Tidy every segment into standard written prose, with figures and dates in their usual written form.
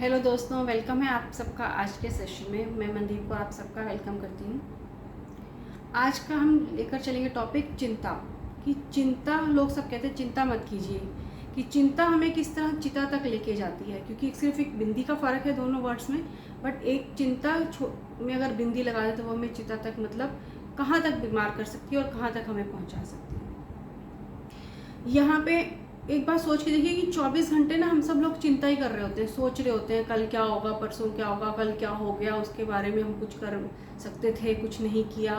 Hello दोस्तों, welcome है आप सबका आज के सेशन में। मैं मनदीप को आप सबका वेलकम करती हूँ। आज का हम लेकर चलेंगे टॉपिक चिंता। कि चिंता, लोग सब कहते हैं चिंता मत कीजिए, कि चिंता हमें किस तरह चिता तक लेके जाती है। क्योंकि सिर्फ एक बिंदी का फ़र्क है दोनों वर्ड्स में, बट एक चिंता में अगर बिंदी लगा दे तो वो हमें चिता तक, मतलब कहाँ तक बीमार कर सकती है और कहाँ तक हमें पहुँचा सकती है। यहाँ पे एक बात सोच के देखिए कि 24 घंटे ना हम सब लोग चिंता ही कर रहे होते हैं, सोच रहे होते हैं कल क्या होगा, परसों क्या होगा, कल क्या हो गया, उसके बारे में हम कुछ कर सकते थे, कुछ नहीं किया।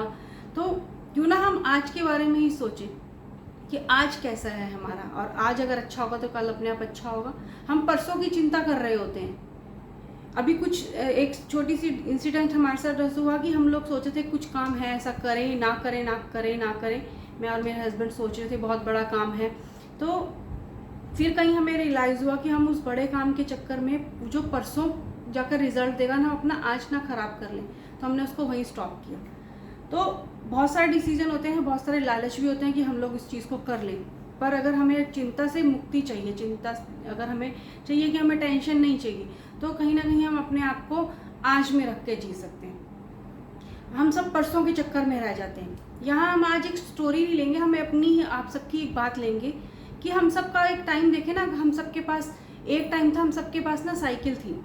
तो क्यों ना हम आज के बारे में ही सोचें कि आज कैसा है हमारा, और आज अगर अच्छा होगा तो कल अपने आप अच्छा होगा। हम परसों की चिंता कर रहे होते हैं। अभी कुछ एक छोटी सी इंसिडेंट हमारे साथ हुआ कि हम लोग सोचे थे कुछ काम है, ऐसा करें ना करें ना करें ना करें। मैं और मेरे हस्बैंड सोच रहे थे बहुत बड़ा काम है, तो फिर कहीं हमें रियलाइज़ हुआ कि हम उस बड़े काम के चक्कर में जो परसों जाकर रिजल्ट देगा ना, अपना आज ना ख़राब कर लें, तो हमने उसको वहीं स्टॉप किया। तो बहुत सारे डिसीजन होते हैं, बहुत सारे लालच भी होते हैं कि हम लोग इस चीज़ को कर लें, पर अगर हमें चिंता से मुक्ति चाहिए, चिंता अगर हमें चाहिए कि हमें टेंशन नहीं चाहिए, तो कहीं ना कहीं हम अपने आप को आज में रख के जी सकते हैं। हम सब परसों के चक्कर में रह जाते हैं। यहाँ हम आज एक स्टोरी नहीं लेंगे, हमें अपनी आप सबकी एक बात लेंगे कि हम सबका एक टाइम देखें ना, हम सबके पास एक टाइम था, हम सबके पास ना साइकिल थी।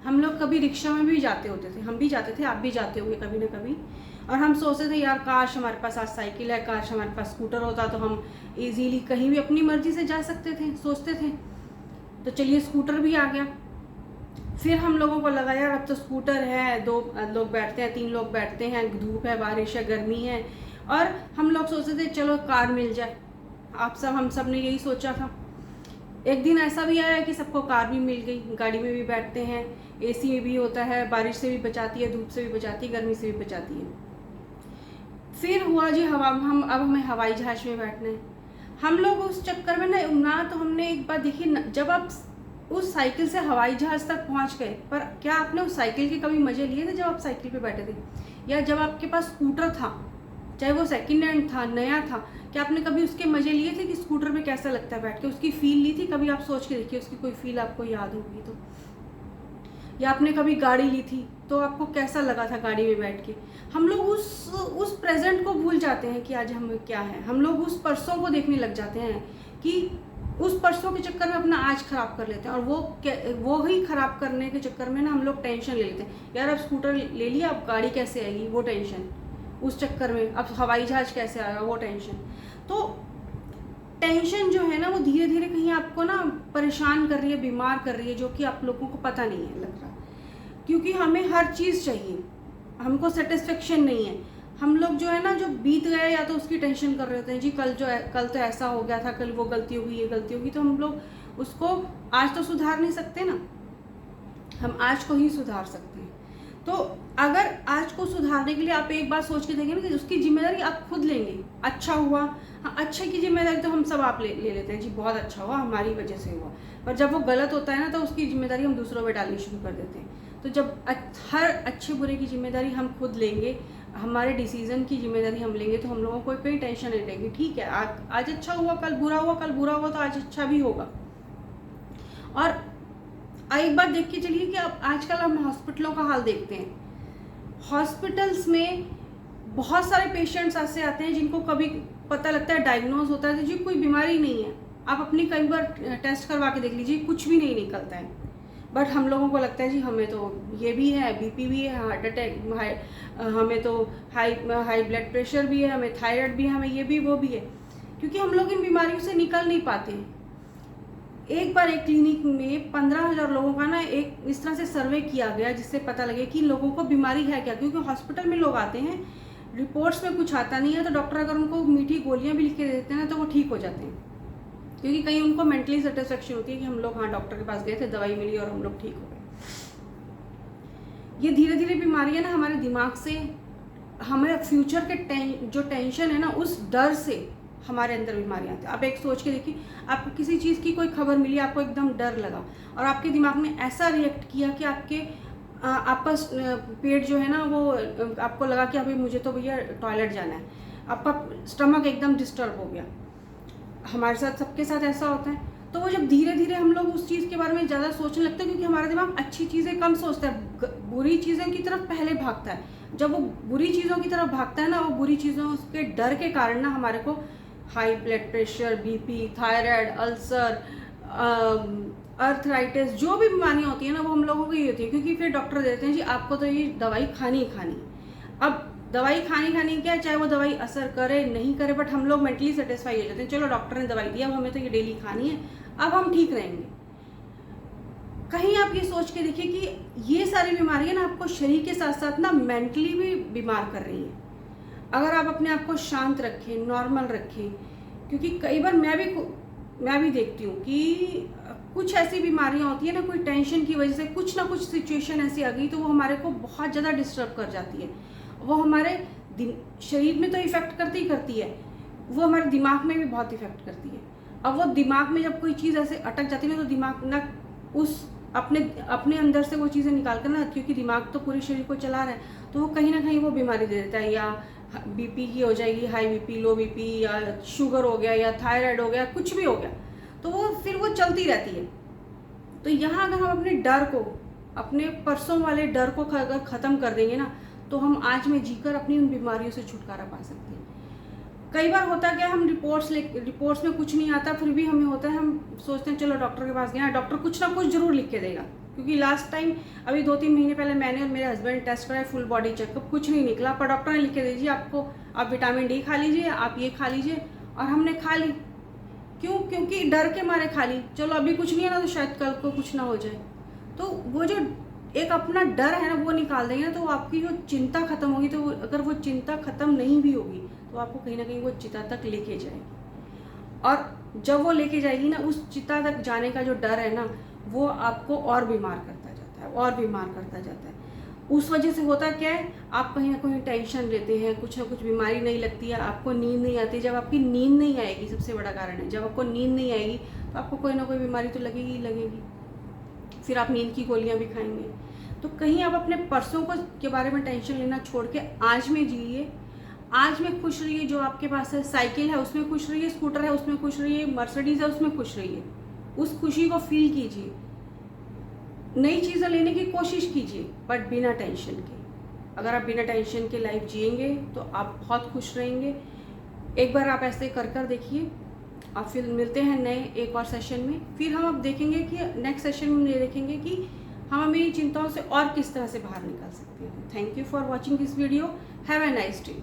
हम लोग कभी रिक्शा में भी जाते होते थे, हम भी जाते थे, आप भी जाते होंगे कभी ना कभी। और हम सोचते थे यार काश हमारे पास आज साइकिल है, काश हमारे पास स्कूटर होता तो हम इजीली कहीं भी अपनी मर्जी से जा सकते थे, सोचते थे। तो चलिए स्कूटर भी आ गया। फिर हम लोगों को लगा यार अब तो स्कूटर है, 2 लोग बैठते हैं, 3 लोग बैठते हैं, धूप है, बारिश है, गर्मी है, और हम लोग सोचते थे चलो कार मिल जाए। हम सब ने यही सोचा था। एक दिन ऐसा भी आया कि सबको कार भी मिल गई, गाड़ी में भी बैठते हैं, एसी में भी होता है, बारिश से भी बचाती है, धूप से भी बचाती है, गर्मी से भी बचाती है। फिर हुआ जी अब हमें हवाई जहाज में बैठना है। हम लोग उस चक्कर में ना तो हमने एक बात देखी, जब आप उस साइकिल से हवाई जहाज तक पहुंच गए, पर क्या आपने उस साइकिल के कभी मजे लिए थे जब आप साइकिल पे बैठे थे, या जब आपके पास स्कूटर था, चाहे वो सेकंड हैंड था, नया था, क्या आपने कभी उसके मजे लिए थे कि स्कूटर पे कैसा लगता है बैठ के, उसकी फील ली थी कभी? आप सोच के देखिए, उसकी कोई फील आपको याद होगी तो। या आपने कभी गाड़ी ली थी तो आपको कैसा लगा था गाड़ी में बैठ के? हम लोग उस प्रेजेंट को भूल जाते हैं कि आज हम क्या है। हम लोग उस परसों को देखने लग जाते हैं कि उस परसों के चक्कर में अपना आज खराब कर लेते हैं, और वो ही खराब करने के चक्कर में ना हम लोग टेंशन ले लेते हैं। यार अब स्कूटर ले लिया, अब गाड़ी कैसे आएगी, वो टेंशन। उस चक्कर में अब हवाई जहाज कैसे आएगा, वो टेंशन। तो टेंशन जो है ना, वो धीरे धीरे कहीं आपको ना परेशान कर रही है, बीमार कर रही है, जो कि आप लोगों को पता नहीं है लग रहा। क्योंकि हमें हर चीज़ चाहिए, हमको सेटिस्फेक्शन नहीं है। हम लोग जो है ना, जो बीत गया या तो उसकी टेंशन कर रहे होते हैं जी, कल तो ऐसा हो गया था, कल वो गलती होगी, ये गलती होगी, तो हम लोग उसको आज तो सुधार नहीं सकते ना, हम आज को ही सुधार सकते हैं। तो अगर आज को सुधारने के लिए आप एक बार सोच के देखें ना कि उसकी जिम्मेदारी आप खुद लेंगे। अच्छा हुआ, हाँ, अच्छे की जिम्मेदारी तो हम सब आप ले लेते हैं जी, बहुत अच्छा हुआ, हमारी वजह से हुआ। पर जब वो गलत होता है ना, तो उसकी जिम्मेदारी हम दूसरों पर डालनी शुरू कर देते हैं। तो जब हर अच्छे बुरे की जिम्मेदारी हम खुद लेंगे, हमारे डिसीजन की जिम्मेदारी हम लेंगे, तो हम लोगों को कोई टेंशन नहीं रहेगी। ठीक है, आज अच्छा हुआ, कल बुरा हुआ, कल बुरा हुआ तो आज अच्छा भी होगा। और एक बात देख के चलिए कि अब आजकल हम हॉस्पिटलों का हाल देखते हैं। हॉस्पिटल्स में बहुत सारे पेशेंट्स ऐसे आते हैं जिनको कभी पता लगता है, डायग्नोज होता है जी कोई बीमारी नहीं है। आप अपनी कई बार टेस्ट करवा के देख लीजिए, कुछ भी नहीं निकलता है। बट हम लोगों को लगता है जी हमें तो ये भी है, बीपी भी है, हार्ट अटैक, हमें तो हाई ब्लड प्रेशर भी है, हमें थायराइड भी है, हमें ये भी वो भी है। क्योंकि हम लोग इन बीमारियों से निकल नहीं पाते। एक बार एक क्लिनिक में 15,000 लोगों का ना एक इस तरह से सर्वे किया गया, जिससे पता लगे कि लोगों को बीमारी है क्या। क्योंकि हॉस्पिटल में लोग आते हैं, रिपोर्ट्स में कुछ आता नहीं है, तो डॉक्टर अगर उनको मीठी गोलियां भी लिख के देते हैं ना, तो वो ठीक हो जाते हैं। क्योंकि कहीं उनको मेंटली सेटिस्फेक्शन होती है कि हम लोग हाँ डॉक्टर के पास गए थे, दवाई मिली और हम लोग ठीक हो गए। ये धीरे धीरे बीमारियां ना हमारे दिमाग से, हमें फ्यूचर के जो टेंशन है ना, उस डर से हमारे अंदर बीमारियां आती हैं। आप एक सोच के देखिए, आपको किसी चीज़ की कोई खबर मिली, आपको एकदम डर लगा, और आपके दिमाग ने ऐसा रिएक्ट किया कि आपका पेट जो है ना, वो आपको लगा कि अभी मुझे तो भैया टॉयलेट जाना है, आपका स्टमक एकदम डिस्टर्ब हो गया। हमारे साथ, सबके साथ ऐसा होता है। तो वो जब धीरे धीरे हम लोग उस चीज़ के बारे में ज़्यादा सोचने लगते हैं, क्योंकि हमारा दिमाग अच्छी चीज़ें कम सोचता है, बुरी चीज़ों की तरफ पहले भागता है। जब वो बुरी चीज़ों की तरफ भागता है ना, वो बुरी चीज़ों के डर के कारण ना हमारे को high blood pressure, BP, thyroid, ulcer, arthritis, जो भी बीमारियाँ होती हैं ना, वो हम लोगों को ये होती है, क्योंकि फिर डॉक्टर देते हैं जी आपको तो ये दवाई खानी ही खानी है। अब दवाई खानी क्या है, चाहे वो दवाई असर करे नहीं करे, बट हम लोग मेंटली सेटिस्फाई हो जाते हैं, चलो डॉक्टर ने दवाई दिया, अब हमें तो ये डेली खानी है, अब हम ठीक रहेंगे। कहीं आप ये सोच के देखिए कि ये सारी बीमारियां ना आपको शरीर के साथ साथ ना मेंटली भी बीमार कर रही हैं। अगर आप अपने आप को शांत रखें, नॉर्मल रखें, क्योंकि कई बार मैं भी देखती हूँ कि कुछ ऐसी बीमारियां होती है ना, कोई टेंशन की वजह से कुछ ना कुछ सिचुएशन ऐसी आ गई तो वो हमारे को बहुत ज़्यादा डिस्टर्ब कर जाती है। वो हमारे शरीर में तो इफ़ेक्ट करती ही करती है, वो हमारे दिमाग में भी बहुत इफ़ेक्ट करती है। अब वो दिमाग में जब कोई चीज़ ऐसे अटक जाती है ना, तो दिमाग ना उस अपने अंदर से वो चीज़ें निकाल कर ना, क्योंकि दिमाग तो पूरे शरीर को चला रहा है, तो वो कहीं ना कहीं वो बीमारी दे देता है, या बीपी की हो जाएगी, हाई बीपी, लो बीपी, या शुगर हो गया, या थायराइड हो गया, कुछ भी हो गया, तो वो फिर वो चलती रहती है। तो यहाँ अगर हम अपने डर को, अपने परसों वाले डर को अगर ख़त्म कर देंगे ना, तो हम आज में जीकर अपनी उन बीमारियों से छुटकारा पा सकते हैं। कई बार होता क्या, हम रिपोर्ट्स में कुछ नहीं आता, फिर भी हमें होता है, हम सोचते हैं चलो डॉक्टर के पास गए, डॉक्टर कुछ ना कुछ जरूर लिख के देगा, क्योंकि लास्ट टाइम अभी 2-3 महीने पहले मैंने और मेरे हस्बैंड टेस्ट कराया, फुल बॉडी चेकअप, कुछ नहीं निकला, पर डॉक्टर ने लिख के दीजिए आपको, आप विटामिन डी खा लीजिए, आप ये खा लीजिए, और हमने खा ली। क्यों? क्योंकि डर के मारे खा ली, चलो अभी कुछ नहीं है ना, तो शायद कल को कुछ ना हो जाए। तो वो जो एक अपना डर है ना, वो निकाल देंगे ना, तो आपकी जो चिंता खत्म होगी, तो अगर वो चिंता खत्म नहीं भी होगी तो आपको कहीं ना कहीं वो चिता तक लेके जाएगी, और जब वो लेके जाएगी ना, उस चिता तक जाने का जो डर है ना, वो आपको और बीमार करता जाता है, और बीमार करता जाता है। उस वजह से होता क्या है, आप कहीं ना कहीं टेंशन लेते हैं, कुछ ना कुछ बीमारी नहीं लगती है, आपको नींद नहीं आती। जब आपकी नींद नहीं आएगी, सबसे बड़ा कारण है, जब आपको नींद नहीं आएगी तो आपको कोई ना कोई बीमारी तो लगेगी ही लगेगी, फिर आप नींद की गोलियां भी खाएंगे। तो कहीं आप अपने परसों को के बारे में टेंशन लेना छोड़ के आज में जिए, आज में खुश रहिए। जो आपके पास है, साइकिल है उसमें खुश रहिए, स्कूटर है उसमें खुश रहिए, मर्सिडीज है उसमें खुश रहिए, उस खुशी को फील कीजिए, नई चीज़ें लेने की कोशिश कीजिए, बट बिना टेंशन के। अगर आप बिना टेंशन के लाइफ जिएंगे तो आप बहुत खुश रहेंगे। एक बार आप ऐसे कर देखिए। आप फिर मिलते हैं नए एक और सेशन में, फिर हम अब देखेंगे कि नेक्स्ट सेशन में ये देखेंगे कि हम अपनी चिंताओं से और किस तरह से बाहर निकल सकते हैं। Thank you for watching this video. Have a nice day.